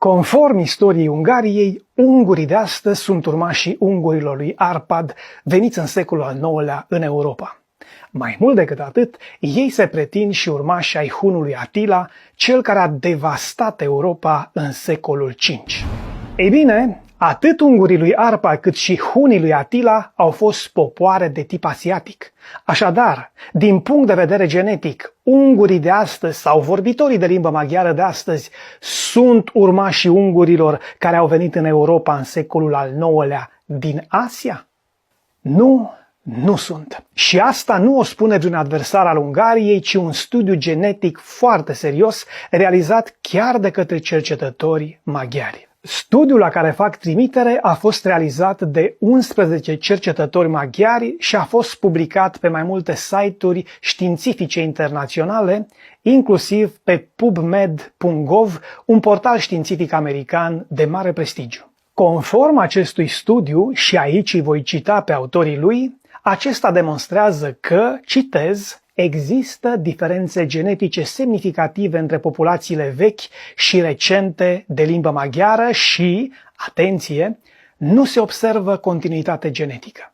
Conform istoriei Ungariei, ungurii de astăzi sunt urmașii ungurilor lui Arpad, veniți în secolul al IX-lea în Europa. Mai mult decât atât, ei se pretind și urmași ai hunului Atila, cel care a devastat Europa în secolul V. Ei bine, atât ungurii lui Arpad cât și hunii lui Atila au fost popoare de tip asiatic. Așadar, din punct de vedere genetic, ungurii de astăzi sau vorbitorii de limbă maghiară de astăzi sunt urmașii ungurilor care au venit în Europa în secolul al IX-lea din Asia? Nu sunt. Și asta nu o spune vreun adversar al Ungariei, ci un studiu genetic foarte serios, realizat chiar de către cercetători maghiari. Studiul la care fac trimitere a fost realizat de 11 cercetători maghiari și a fost publicat pe mai multe site-uri științifice internaționale, inclusiv pe pubmed.gov, un portal științific american de mare prestigiu. Conform acestui studiu, și aici îi voi cita pe autorii lui, acesta demonstrează că, citez, există diferențe genetice semnificative între populațiile vechi și recente de limbă maghiară și, atenție, nu se observă continuitate genetică.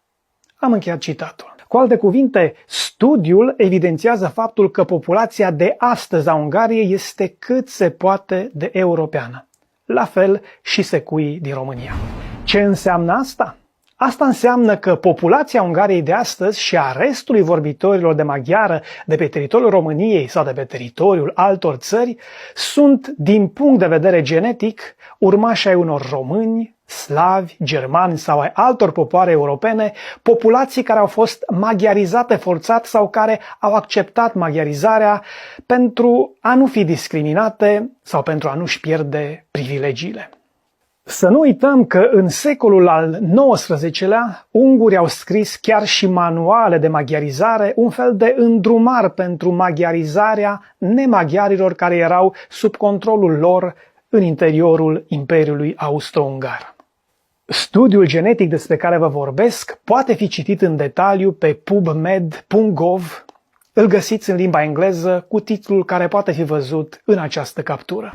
Am încheiat citatul. Cu alte cuvinte, studiul evidențiază faptul că populația de astăzi a Ungariei este cât se poate de europeană. La fel și secuii din România. Ce înseamnă asta? Asta înseamnă că populația Ungariei de astăzi și a restului vorbitorilor de maghiară de pe teritoriul României sau de pe teritoriul altor țări sunt, din punct de vedere genetic, urmași ai unor români, slavi, germani sau ai altor popoare europene, populații care au fost maghiarizate forțat sau care au acceptat maghiarizarea pentru a nu fi discriminate sau pentru a nu-și pierde privilegiile. Să nu uităm că în secolul al XIX-lea, ungurii au scris chiar și manuale de maghiarizare, un fel de îndrumar pentru maghiarizarea nemaghiarilor care erau sub controlul lor în interiorul Imperiului Austro-Ungar. Studiul genetic despre care vă vorbesc poate fi citit în detaliu pe pubmed.gov. Îl găsiți în limba engleză cu titlul care poate fi văzut în această captură.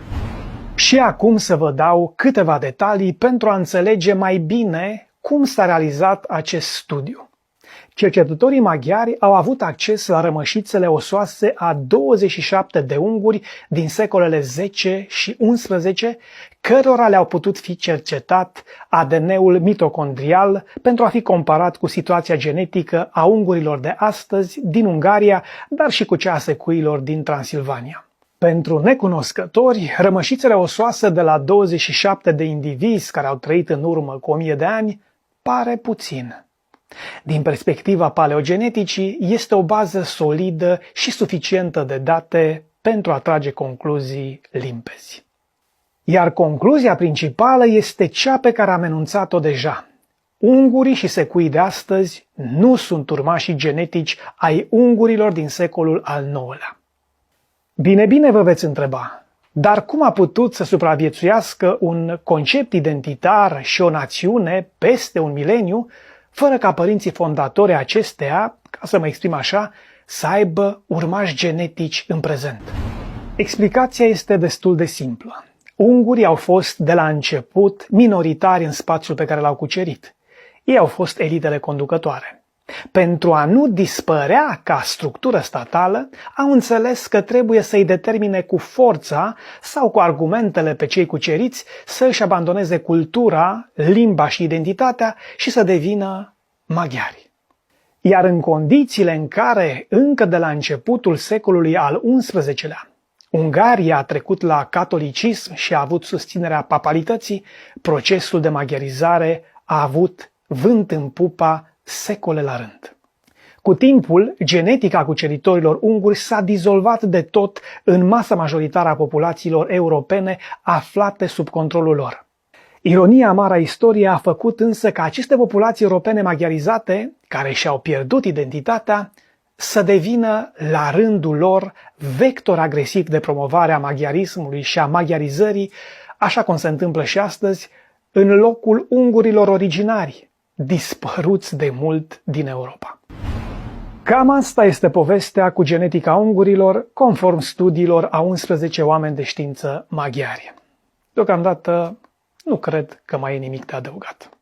Și acum să vă dau câteva detalii pentru a înțelege mai bine cum s-a realizat acest studiu. Cercetătorii maghiari au avut acces la rămășițele osoase a 27 de unguri din secolele 10 și 11, cărora le-au putut fi cercetat ADN-ul mitocondrial pentru a fi comparat cu situația genetică a ungurilor de astăzi din Ungaria, dar și cu cea a secuilor din Transilvania. Pentru necunoscători, rămășițele osoase de la 27 de indivizi care au trăit în urmă cu 1000 de ani pare puțin. Din perspectiva paleogeneticii, este o bază solidă și suficientă de date pentru a trage concluzii limpezi. Iar concluzia principală este cea pe care am enunțat-o deja. Ungurii și secuii de astăzi nu sunt urmașii genetici ai ungurilor din secolul al IX-lea. Bine vă veți întreba, dar cum a putut să supraviețuiască un concept identitar și o națiune peste un mileniu, fără ca părinții fondatori acesteia, ca să mă exprim așa, să aibă urmași genetici în prezent? Explicația este destul de simplă. Ungurii au fost de la început minoritari în spațiul pe care l-au cucerit. Ei au fost elitele conducătoare. Pentru a nu dispărea ca structură statală, au înțeles că trebuie să-i determine cu forța sau cu argumentele pe cei cuceriți să își abandoneze cultura, limba și identitatea și să devină maghiari. Iar în condițiile în care, încă de la începutul secolului al XI-lea, Ungaria a trecut la catolicism și a avut susținerea papalității, procesul de maghiarizare a avut vânt în pupa secole la rând. Cu timpul, genetica cuceritorilor unguri s-a dizolvat de tot în masa majoritară a populațiilor europene aflate sub controlul lor. Ironia amară a istoriei a făcut însă ca aceste populații europene maghiarizate, care și-au pierdut identitatea, să devină la rândul lor vector agresiv de promovare a maghiarismului și a maghiarizării, așa cum se întâmplă și astăzi, în locul ungurilor originari, dispăruți de mult din Europa. Cam asta este povestea cu genetica ungurilor, conform studiilor a 11 oameni de știință maghiari. Deocamdată nu cred că mai e nimic de adăugat.